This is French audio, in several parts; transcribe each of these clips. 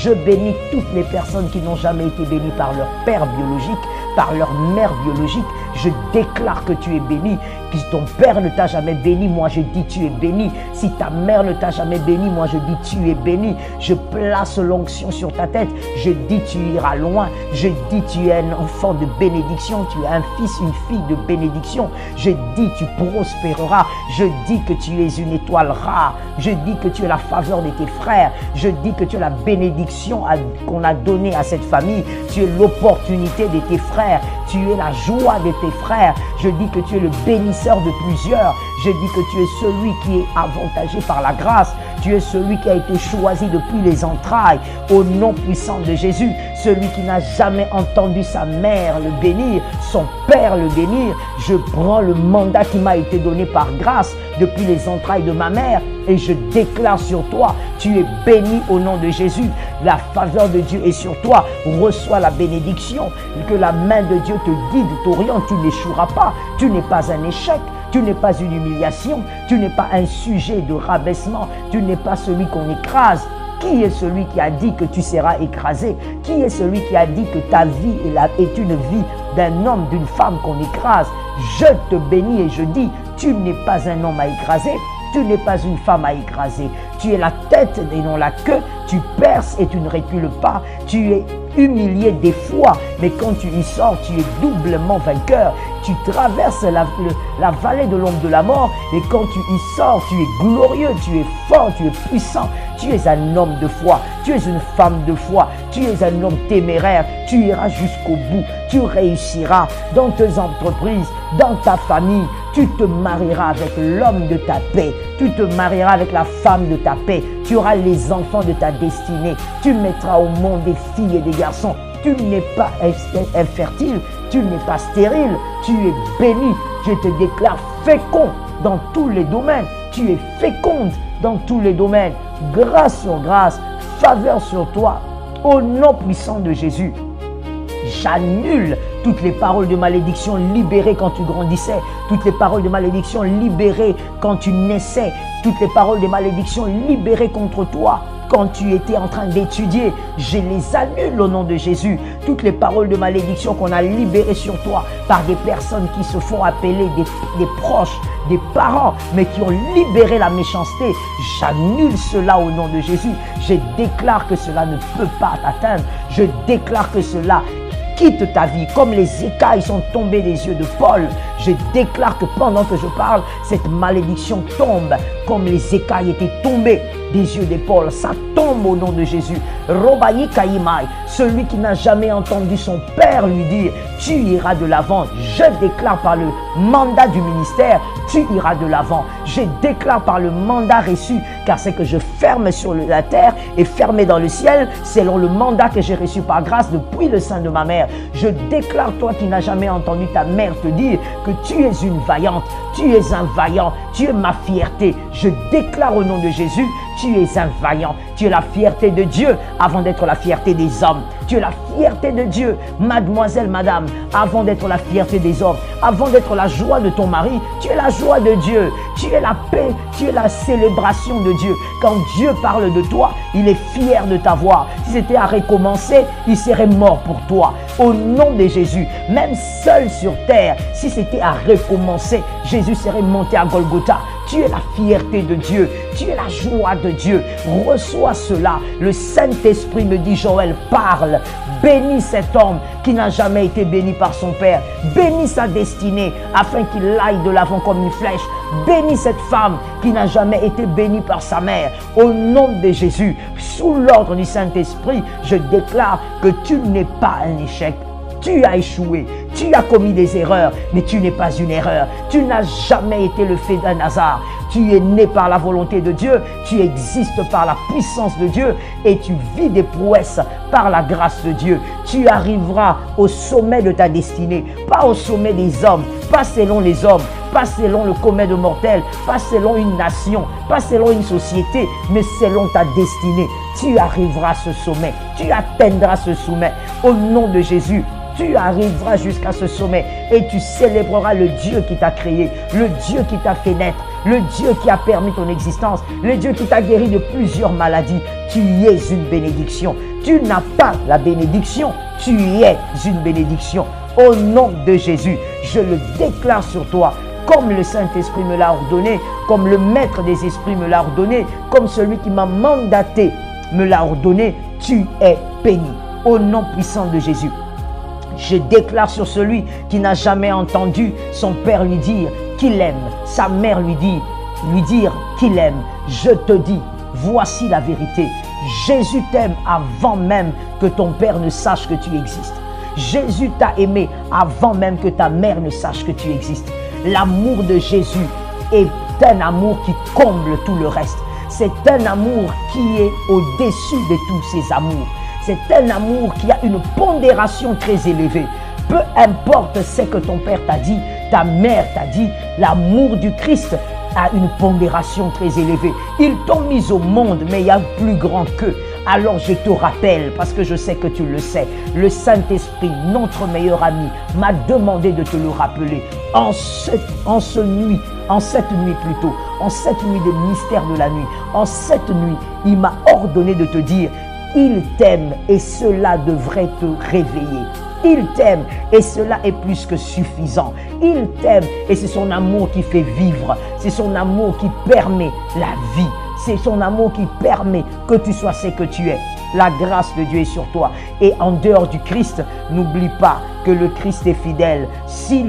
Je bénis toutes les personnes qui n'ont jamais été bénies par leur père biologique, par leur mère biologique. Je déclare que tu es béni. Si ton père ne t'a jamais béni, moi je dis tu es béni. Si ta mère ne t'a jamais béni, moi je dis tu es béni. Je place l'onction sur ta tête. Je dis tu iras loin. Je dis tu es un enfant de bénédiction. Tu es un fils, une fille de bénédiction. Je dis tu prospéreras. Je dis que tu es une étoile rare. Je dis que tu es la faveur de tes frères. Je dis que tu es la bénédiction qu'on a donnée à cette famille. Tu es l'opportunité de tes frères. Tu es la joie de tes frères. Je dis que tu es le bénisseur de plusieurs. Je dis que tu es celui qui est avantagé par la grâce. Tu es celui qui a été choisi depuis les entrailles. Au nom puissant de Jésus, celui qui n'a jamais entendu sa mère le bénir, son père le bénir, je prends le mandat qui m'a été donné par grâce depuis les entrailles de ma mère et je déclare sur toi, tu es béni au nom de Jésus. La faveur de Dieu est sur toi. Reçois la bénédiction. Que la main de Dieu te guide, t'oriente. Tu n'échoueras pas. Tu n'es pas un échec. Tu n'es pas une humiliation. Tu n'es pas un sujet de rabaissement. Tu n'es pas celui qu'on écrase. Qui est celui qui a dit que tu seras écrasé? Qui est celui qui a dit que ta vie est une vie d'un homme, d'une femme qu'on écrase? Je te bénis et je dis, tu n'es pas un homme à écraser. Tu n'es pas une femme à écraser. Tu es la tête et non la queue. Tu perces et tu ne recules pas. Tu es humilié des fois, mais quand tu y sors, tu es doublement vainqueur. Tu traverses la vallée de l'ombre de la mort, et quand tu y sors, tu es glorieux, tu es fort, tu es puissant. Tu es un homme de foi, tu es une femme de foi, tu es un homme téméraire. Tu iras jusqu'au bout, tu réussiras dans tes entreprises, dans ta famille. Tu te marieras avec l'homme de ta paix. Tu te marieras avec la femme de ta paix. Tu auras les enfants de ta destinée. Tu mettras au monde des filles et des garçons. Tu n'es pas infertile. Tu n'es pas stérile. Tu es béni. Je te déclare fécond dans tous les domaines. Tu es féconde dans tous les domaines. Grâce sur grâce, faveur sur toi. Au nom puissant de Jésus. J'annule toutes les paroles de malédiction libérées quand tu grandissais, toutes les paroles de malédiction libérées quand tu naissais, toutes les paroles de malédiction libérées contre toi quand tu étais en train d'étudier. Je les annule au nom de Jésus. Toutes les paroles de malédiction qu'on a libérées sur toi par des personnes qui se font appeler des proches, des parents, mais qui ont libéré la méchanceté, j'annule cela au nom de Jésus. Je déclare que cela ne peut pas t'atteindre. Je déclare que cela quitte ta vie, comme les écailles sont tombées des yeux de Paul. Je déclare que pendant que je parle, cette malédiction tombe, comme les écailles étaient tombées des yeux de Paul. Ça tombe au nom de Jésus. Robayi Kaimai, celui qui n'a jamais entendu son père lui dire, tu iras de l'avant. Je déclare par le mandat du ministère, tu iras de l'avant. Je déclare par le mandat reçu, car c'est que je ferme sur la terre et fermé dans le ciel, selon le mandat que j'ai reçu par grâce depuis le sein de ma mère. Je déclare, toi qui n'as jamais entendu ta mère te dire que tu es une vaillante, tu es un vaillant, tu es ma fierté. Je déclare au nom de Jésus, tu es un vaillant, tu es la fierté de Dieu avant d'être la fierté des hommes. Tu es la fierté de Dieu, mademoiselle, madame, avant d'être la fierté des hommes, avant d'être la joie de ton mari, tu es la joie de Dieu, tu es la paix, tu es la célébration de Dieu. Quand Dieu parle de toi, il est fier de t'avoir. Si c'était à recommencer, il serait mort pour toi. Au nom de Jésus, même seul sur terre, si c'était à recommencer, Jésus serait monté à Golgotha. Tu es la fierté de Dieu, tu es la joie de Dieu. Reçois cela. Le Saint-Esprit me dit, Joël, parle. Bénis cet homme qui n'a jamais été béni par son Père. Bénis sa destinée afin qu'il aille de l'avant comme une flèche. Bénis cette femme qui n'a jamais été bénie par sa mère. Au nom de Jésus, sous l'ordre du Saint-Esprit, je déclare que tu n'es pas un échec. Tu as échoué, tu as commis des erreurs, mais tu n'es pas une erreur. Tu n'as jamais été le fait d'un hasard. Tu es né par la volonté de Dieu, tu existes par la puissance de Dieu et tu vis des prouesses par la grâce de Dieu. Tu arriveras au sommet de ta destinée, pas au sommet des hommes, pas selon les hommes, pas selon le commun de mortels, pas selon une nation, pas selon une société, mais selon ta destinée. Tu arriveras à ce sommet, tu atteindras ce sommet. Au nom de Jésus, tu arriveras jusqu'à ce sommet et tu célébreras le Dieu qui t'a créé, le Dieu qui t'a fait naître, le Dieu qui a permis ton existence, le Dieu qui t'a guéri de plusieurs maladies. Tu es une bénédiction. Tu n'as pas la bénédiction, tu es une bénédiction. Au nom de Jésus, je le déclare sur toi, comme le Saint-Esprit me l'a ordonné, comme le Maître des Esprits me l'a ordonné, comme celui qui m'a mandaté me l'a ordonné, tu es béni. Au nom puissant de Jésus, je déclare sur celui qui n'a jamais entendu son père lui dire qu'il aime, sa mère lui dire qu'il aime. Je te dis, voici la vérité. Jésus t'aime avant même que ton père ne sache que tu existes. Jésus t'a aimé avant même que ta mère ne sache que tu existes. L'amour de Jésus est un amour qui comble tout le reste. C'est un amour qui est au-dessus de tous ces amours. C'est un amour qui a une pondération très élevée. Peu importe ce que ton père t'a dit, ta mère t'a dit, l'amour du Christ a une pondération très élevée. Ils t'ont mis au monde, mais il y a plus grand qu'eux. Alors je te rappelle, parce que je sais que tu le sais, le Saint-Esprit, notre meilleur ami, m'a demandé de te le rappeler. En cette nuit des mystères de la nuit, en cette nuit, il m'a ordonné de te dire, il t'aime et cela devrait te réveiller. Il t'aime et cela est plus que suffisant. Il t'aime et c'est son amour qui fait vivre. C'est son amour qui permet la vie. C'est son amour qui permet que tu sois ce que tu es. La grâce de Dieu est sur toi. Et en dehors du Christ, n'oublie pas que le Christ est fidèle. Si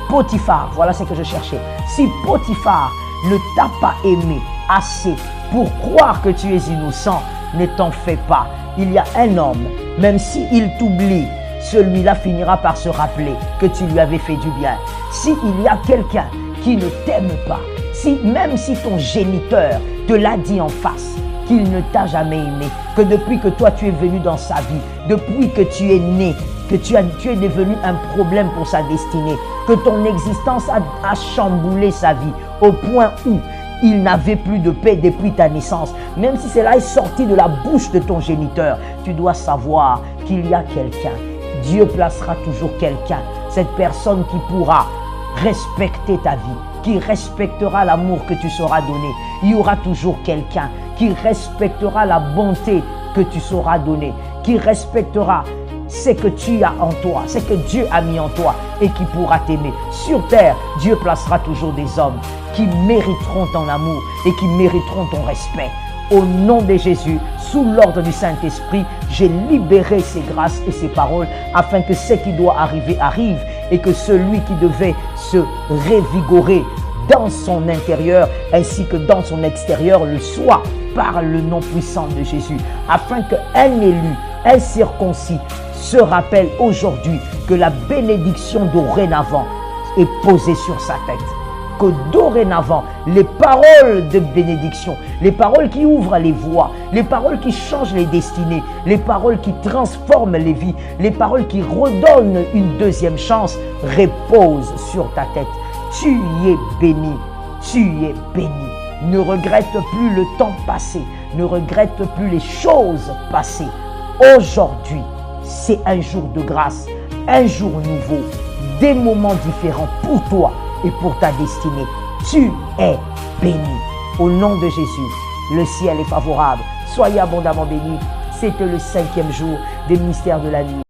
Potiphar, voilà ce que je cherchais. Si Potiphar ne t'a pas aimé assez pour croire que tu es innocent, ne t'en fais pas. Il y a un homme, même s'il t'oublie, celui-là finira par se rappeler que tu lui avais fait du bien. S'il y a quelqu'un qui ne t'aime pas, même si ton géniteur te l'a dit en face, qu'il ne t'a jamais aimé, que depuis que toi tu es venu dans sa vie, depuis que tu es né, que tu es devenu un problème pour sa destinée, que ton existence a chamboulé sa vie au point où il n'avait plus de paix depuis ta naissance. Même si cela est sorti de la bouche de ton géniteur, tu dois savoir qu'il y a quelqu'un. Dieu placera toujours quelqu'un, cette personne qui pourra respecter ta vie, qui respectera l'amour que tu sauras donner. Il y aura toujours quelqu'un qui respectera la bonté que tu sauras donner, qui respectera ce que tu as en toi, ce que Dieu a mis en toi et qui pourra t'aimer. Sur terre, Dieu placera toujours des hommes qui mériteront ton amour et qui mériteront ton respect. Au nom de Jésus, sous l'ordre du Saint-Esprit, j'ai libéré ces grâces et ces paroles afin que ce qui doit arriver arrive et que celui qui devait se revigorer dans son intérieur ainsi que dans son extérieur le soit par le nom puissant de Jésus, afin qu'un élu, un circoncis se rappelle aujourd'hui que la bénédiction dorénavant est posée sur sa tête. Que dorénavant, les paroles de bénédiction, les paroles qui ouvrent les voies, les paroles qui changent les destinées, les paroles qui transforment les vies, les paroles qui redonnent une deuxième chance, reposent sur ta tête. Tu es béni, tu es béni. Ne regrette plus le temps passé, ne regrette plus les choses passées. Aujourd'hui, c'est un jour de grâce, un jour nouveau, des moments différents pour toi et pour ta destinée. Tu es béni. Au nom de Jésus, le ciel est favorable. Soyez abondamment bénis. C'était le 5e jour des mystères de la nuit.